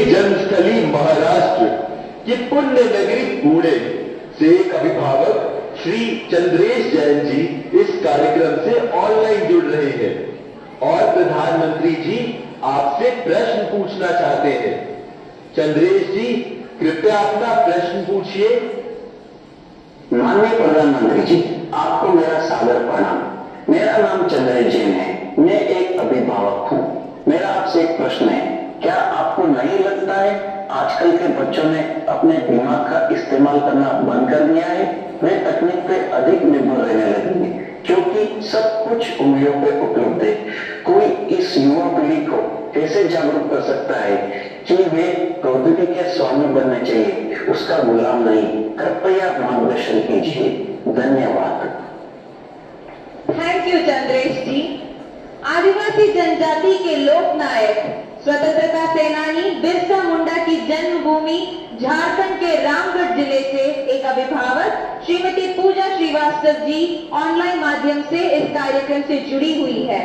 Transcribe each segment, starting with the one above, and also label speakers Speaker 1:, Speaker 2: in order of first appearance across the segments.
Speaker 1: जन्मस्थली महाराष्ट्र की पुण्य नगरी पुणे से एक अभिभावक श्री चंद्रेश जैन जी इस कार्यक्रम से ऑनलाइन जुड़ रहे हैं और प्रधानमंत्री जी आपसे प्रश्न पूछना चाहते हैं। चंद्रेश जी, कृपया अपना प्रश्न पूछिए।
Speaker 2: माननीय प्रधानमंत्री जी, आपको मेरा सादर प्रणाम। मेरा नाम चंद्रेश जैन है। मैं एक अभिभावक हूँ। मेरा आपसे एक प्रश्न है, क्या आपको नहीं लगता है आजकल के बच्चों ने अपने दिमाग का इस्तेमाल करना बंद कर दिया है? वे तकनीक पे अधिक निर्भर रहने लगेंगे क्योंकि सब कुछ उंगलियों पे उपलब्ध है। कोई इस युवा पीढ़ी को कैसे जागरूक कर सकता है कि वे प्रौद्योगिकी के स्वामी बनने चाहिए, उसका गुलाम नहीं? कृपया मार्गदर्शन कीजिए। धन्यवाद।
Speaker 3: थैंक यू चंद्रेश जी। आदिवासी जनजाति के लोक नायक स्वतंत्रता सेनानी बिरसा मुंडा की जन्मभूमि झारखंड के रामगढ़ जिले से एक अभिभावक श्रीमती पूजा श्रीवास्तव जी ऑनलाइन माध्यम से इस कार्यक्रम से जुड़ी हुई है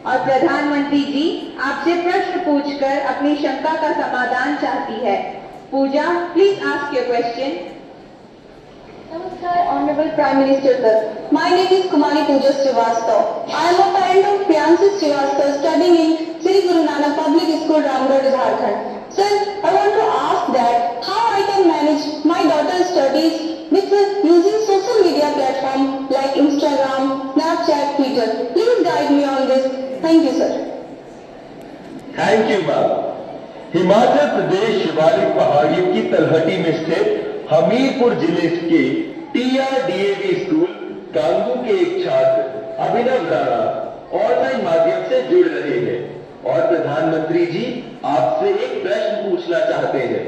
Speaker 3: और प्रधानमंत्री जी आपसे प्रश्न पूछकर अपनी शंका का समाधान चाहती है। Pooja, please ask your question.
Speaker 4: Namaskar, Honorable Prime Minister Sir. My name is Kumari Pooja Srivastav. I am a parent of Priyanshi Srivastav studying in Sri Guru Nanak Public School, Ramgarh, Jharkhand. Sir, I want to ask that how I can manage my daughter's studies with using social media platform like Instagram, Snapchat, Twitter. Please guide me on this. Thank you, sir.
Speaker 1: Thank you ma'am. Himachal Pradesh Shivalik पहाड़ियों की तलहटी में स्थित हमीरपुर जिले के TRDAV school Kangu के एक छात्र अभिनव राणा ऑनलाइन माध्यम से जुड़ रहे हैं और प्रधानमंत्री जी आपसे एक प्रश्न पूछना चाहते हैं।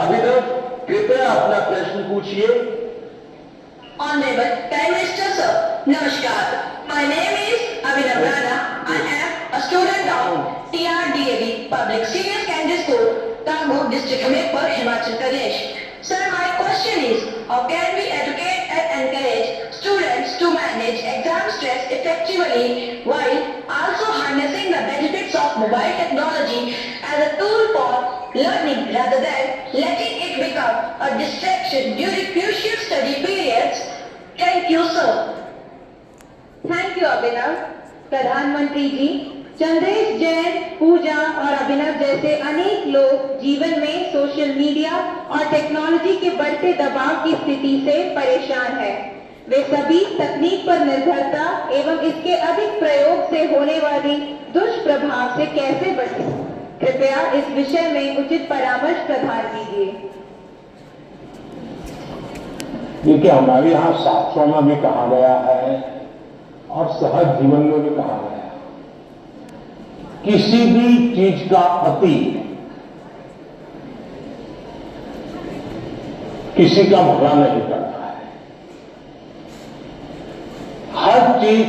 Speaker 1: अभिनव, कृपया अपना प्रश्न पूछिए।
Speaker 5: Honorable Prime Minister Sir, Namaskar. My name is Abhinav Rana. I am a student of TRDAV Public Senior Secondary School, Kangu District, Hamirpur, Himachal Pradesh. Sir, my question is, how can we educate and encourage students to manage exam stress effectively while also harnessing the benefits of mobile technology as a tool for learning rather than letting it become a distraction during crucial study periods? Thank you, sir.
Speaker 3: Thank you Abhinav. प्रधानमंत्री जी, चंद्रेश जैन, पूजा और अभिनव जैसे अनेक लोग जीवन में social media और technology के बढ़ते दबाव की स्थिति से परेशान हैं। वे सभी तकनीक पर निर्भरता एवं इसके अधिक प्रयोग से होने वाली दुष्प्रभाव से कैसे बचें? कृपया इस विषय में उचित परामर्श प्रदान कीजिए।
Speaker 6: देखिए, हमारे यहाँ शास्त्रों में भी कहा गया है और सहज जीवन में भी कहा गया है, किसी भी चीज का अति किसी का भला नहीं करता है। हर चीज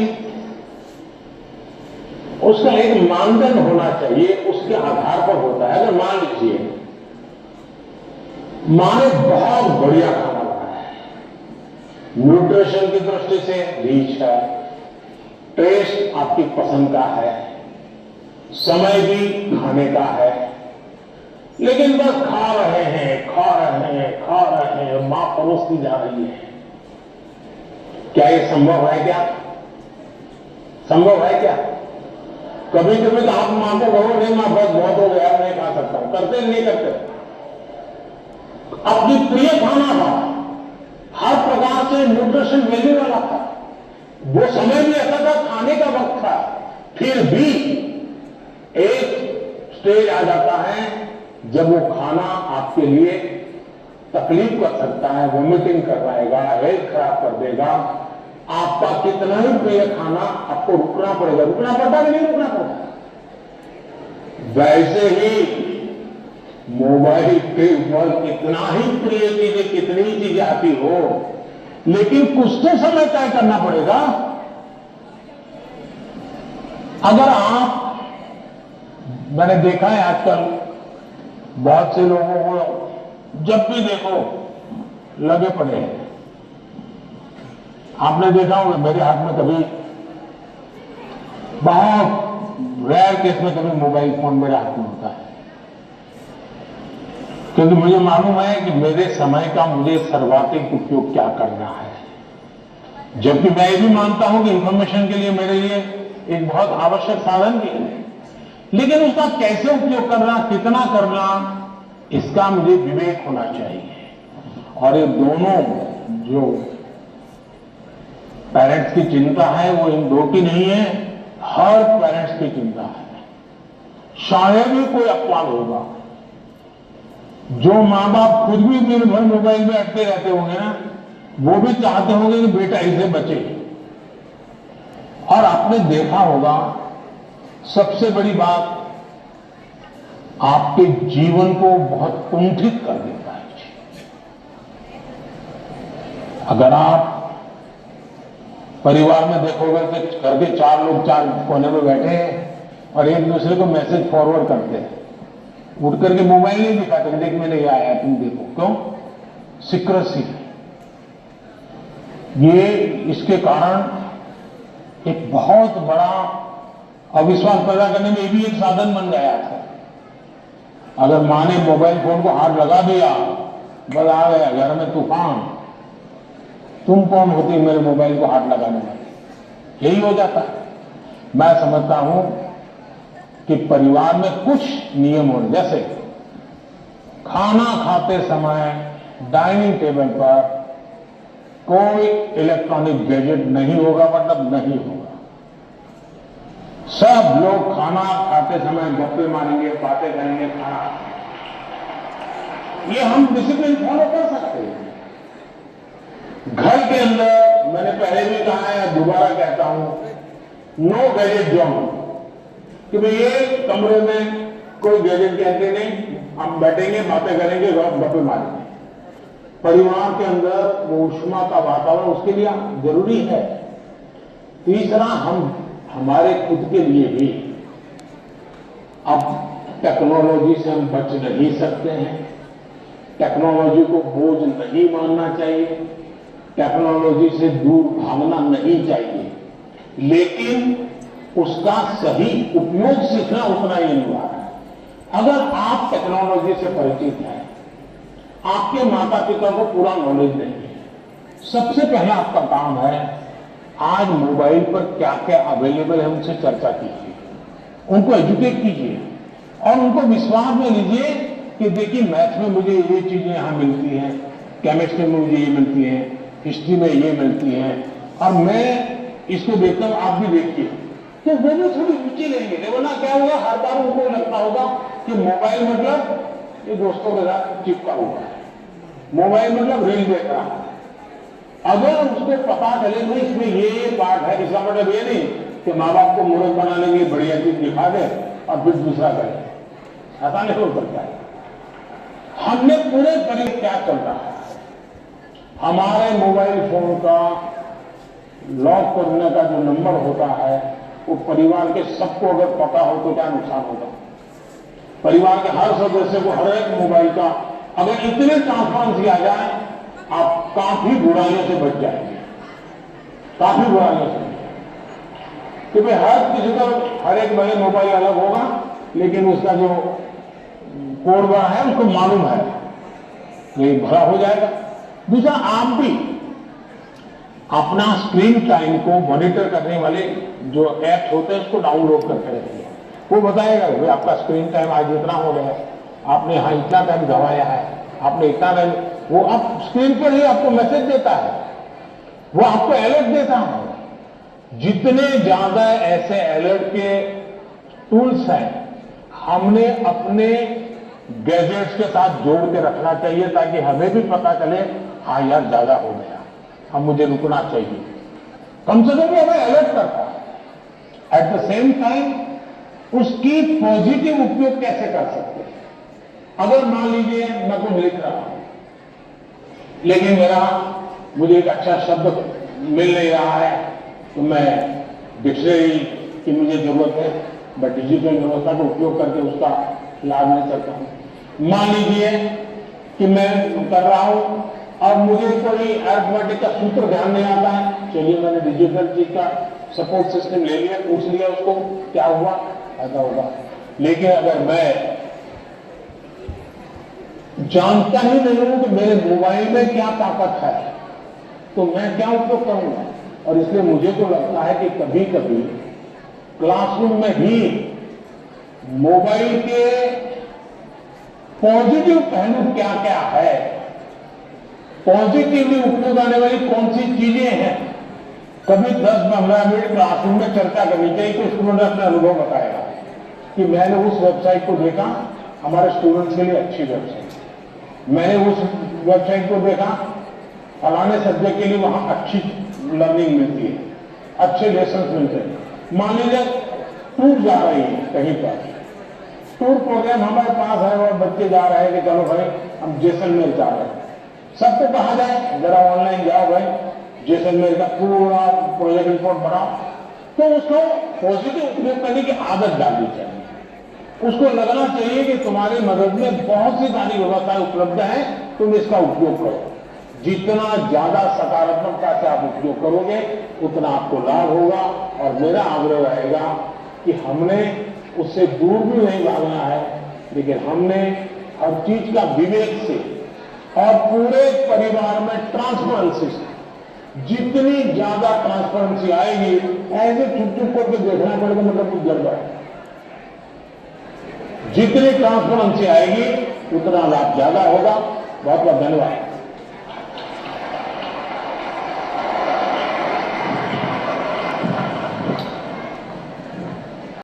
Speaker 6: उसका एक मानदंड होना चाहिए, उसके आधार पर होता है। अगर मान लीजिए मां ने बहुत बढ़िया खाना बनाया है, न्यूट्रिशन की दृष्टि से रिच है, टेस्ट आपकी पसंद का है, समय भी खाने का है, लेकिन बस खा रहे हैं, मां परोसती जा रही है। क्या ये संभव है? क्या संभव है? क्या कभी कभी तो आप मां को कहो, नहीं मां बस बहुत हो गया, नहीं खा सकता हूं, करते नहीं करते? अपनी प्रिय खाना था, हर प्रकार से न्यूट्रिशन वैल्यू वाला था, वो समय भी ऐसा था, खाने का वक्त था, फिर भी एक स्टेज आ जाता है जब वो खाना आपके लिए तकलीफ कर सकता है, वोमिटिंग करवाएगा, हेल्थ खराब कर देगा। आपका कितना ही प्रिय खाना आपको रुकना पड़ेगा। रुकना पड़ता है कि नहीं रुकना पड़ता? वैसे ही मोबाइल के ऊपर कितना ही प्रिय चीजें, कितनी ही चीजें आती हो, लेकिन कुछ तो समय तय करना पड़ेगा। अगर आप, मैंने देखा है आजकल बहुत से लोगों को जब भी देखो लगे पड़े हैं। आपने देखा होगा, मेरे हाथ में कभी, बहुत रेयर केस में कभी मोबाइल फोन मेरे हाथ में होता है। क्योंकि मुझे मालूम है कि मेरे समय का मुझे सर्वाधिक उपयोग क्या करना है। जबकि मैं ये भी मानता हूं कि इंफॉर्मेशन के लिए मेरे लिए एक बहुत आवश्यक साधन भी है, लेकिन उसका कैसे उपयोग करना, कितना करना, इसका मुझे विवेक होना चाहिए। और ये दोनों जो पेरेंट्स की चिंता है वो इन दो की नहीं है, हर पेरेंट्स की चिंता है। शायद ही कोई अपवाद होगा। जो मां बाप खुद भी दिन भर मोबाइल में अटके रहते होंगे ना, वो भी चाहते होंगे कि बेटा इसे बचे। और आपने देखा होगा, सबसे बड़ी बात, आपके जीवन को बहुत कुंठित कर देता है। अगर आप परिवार में देखोगे तो घर के 4 लोग 4 कोने में बैठे हैं और एक दूसरे को मैसेज फॉरवर्ड करते हैं, उठ करके मोबाइल नहीं दिखाते, देख मैंने ये आया तुम देखो। क्यों? सीक्रेसी। ये इसके कारण एक बहुत बड़ा अविश्वास पैदा करने में भी एक साधन बन गया था। अगर मां ने मोबाइल फोन को हाथ लगा दिया, बस आ गया घर में तूफान, तुम कौन होती मेरे मोबाइल को हाथ लगाने वाली, यही हो जाता है। मैं समझता हूं कि परिवार में कुछ नियम हो, जैसे खाना खाते समय डाइनिंग टेबल पर कोई इलेक्ट्रॉनिक गैजेट नहीं होगा, मतलब नहीं होगा। सब लोग खाना खाते समय गप्पे मारेंगे, बातें करेंगे, खाना। ये हम डिसिप्लिन फॉलो कर सकते हैं। घर के अंदर मैंने पहले भी कहा है, दोबारा कहता हूं, नो गैजेट जोन, कि भाई ये कमरे में कोई गैजेट की एंट्री नहीं, हम बैठेंगे, बातें करेंगे, गप्पे मारेंगे। परिवार के अंदर वो ऊष्मा का वातावरण उसके लिए जरूरी है। तीसरा, हम हमारे खुद के लिए भी अब टेक्नोलॉजी से हम बच नहीं सकते हैं। टेक्नोलॉजी को बोझ नहीं मानना चाहिए, टेक्नोलॉजी से दूर भागना नहीं चाहिए, लेकिन उसका सही उपयोग सीखना उतना ही अनिवार्य है। अगर आप टेक्नोलॉजी से परिचित हैं, आपके माता पिता को पूरा नॉलेज नहीं है, सबसे पहला आपका काम है आज मोबाइल पर क्या क्या अवेलेबल है उनसे चर्चा कीजिए, उनको एजुकेट कीजिए और उनको विश्वास में लीजिए कि देखिए मैथ में मुझे ये चीजें यहां मिलती हैं, केमिस्ट्री में मुझे ये मिलती है, हिस्ट्री में ये मिलती है, और मैं इसको देखता हूं, आप भी देखिए, तो वो भी थोड़ी रुचि लेंगे। वरना क्या होगा, हर बार उनको लगता होगा कि मोबाइल मतलब ये दोस्तों के साथ चिपका हुआ है, मोबाइल मतलब रील देख रहा है। अगर उसको पता चले कि इसमें ये पार्ट है, इसका मतलब ये नहीं कि माँ बाप को मूर्ख बनाने के लिए बढ़िया चीज दिखा दे और फिर दूसरा करे, ऐसा नहीं हो सकता है। हमने पूरे तरह क्या चल रहा है, हमारे मोबाइल फोन का लॉक करने का जो नंबर होता है वो परिवार के सबको अगर पता हो तो क्या नुकसान होगा। परिवार के हर सदस्य को हर एक मोबाइल का अगर इतने ट्रांसपेरेंसी आ जाए, आप काफी बुराइयों से बच जाएंगे, काफी बुराइयों से। क्योंकि हर किसी का हर एक बड़े मोबाइल अलग होगा, लेकिन उसका जो कोड वर्ड है उसको मालूम है, ये भरा हो जाएगा। दूसरा, आप भी अपना स्क्रीन टाइम को मॉनिटर करने वाले जो ऐप्स होते हैं उसको डाउनलोड करके रखिए। वो बताएगा भाई आपका स्क्रीन टाइम आज इतना हो गया, आपने यहाँ इतना टाइम गवाया है, आपने इतना टाइम, वो आप स्क्रीन पर ही आपको मैसेज देता है, वो आपको अलर्ट देता है। जितने ज्यादा ऐसे अलर्ट के टूल्स हैं, हमने अपने गैजेट्स के साथ जोड़ के रखना चाहिए ताकि हमें भी पता चले, हाँ यार ज्यादा हो गया, अब मुझे रुकना चाहिए। कम से कम वो हमें अलर्ट करता है। एट द सेम टाइम उसकी पॉजिटिव उपयोग कैसे कर सकते हैं। अगर मान लीजिए मैं कुछ लिख रहा हूं, लेकिन मुझे एक अच्छा शब्द मिल नहीं रहा है, तो मैं डिक्शनरी की मुझे जरूरत है, मैं डिजिटल व्यवस्था का उपयोग करके उसका लाभ ले सकता हूं। मान लीजिए कि मैं कर रहा हूं और मुझे कोई अरिथमेटिक का सूत्र ध्यान नहीं आता है, चलिए मैंने डिजिटल चीज का सपोर्ट सिस्टम ले लिया, पूछ लिया उसको क्या हुआ, ऐसा होगा। लेकिन अगर मैं जानता ही नहीं हूं कि मेरे मोबाइल में क्या ताकत है, तो मैं क्या उपयोग करूंगा। और इसलिए मुझे तो लगता है कि कभी कभी क्लासरूम में भी मोबाइल के पॉजिटिव पहलू क्या क्या है, पॉजिटिवली उपयोग आने वाली कौन सी चीजें हैं, कभी 10-15 मिनट क्लासरूम में चर्चा करनी चाहिए। तो स्टूडेंट अपना अनुभव बताएगा कि मैंने उस वेबसाइट को देखा, हमारे स्टूडेंट्स के लिए अच्छी वेबसाइट, मैंने उस वेबसाइट को देखा, फलाने सब्जेक्ट के लिए वहां अच्छी लर्निंग मिलती है, अच्छे लेसन मिलते हैं। मान लीजिए टूर जा रही है कहीं पर, टूर प्रोग्राम हमारे पास है और बच्चे जा रहे हैं कि चलो भाई हम जैसलमेर जा रहे हैं, सबको कहा जाए जरा ऑनलाइन जाओ भाई, जैसलमेर का पूरा प्रोजेक्ट रिपोर्ट बनाओ, तो उसको पॉजिटिव उपयोग करने की आदत डालनी चाहिए। उसको लगना चाहिए कि तुम्हारी मदद में बहुत सी सारी व्यवस्थाएं उपलब्ध है, तुम इसका उपयोग करो। जितना ज्यादा सकारात्मकता से आप उपयोग करोगे उतना आपको लाभ होगा। और मेरा आग्रह रहेगा कि हमने उससे दूर भी नहीं भागना है, लेकिन हमने हर चीज का विवेक से और पूरे परिवार में ट्रांसपेरेंसी से, जितनी ज्यादा ट्रांसपेरेंसी आएगी, ऐसे चुप चुप करके देखना पड़ेगा, मतलब कुछ गड़बड़ है। जितनी ट्रांसपेरेंसी आएगी उतना लाभ ज्यादा होगा। बहुत बहुत धन्यवाद।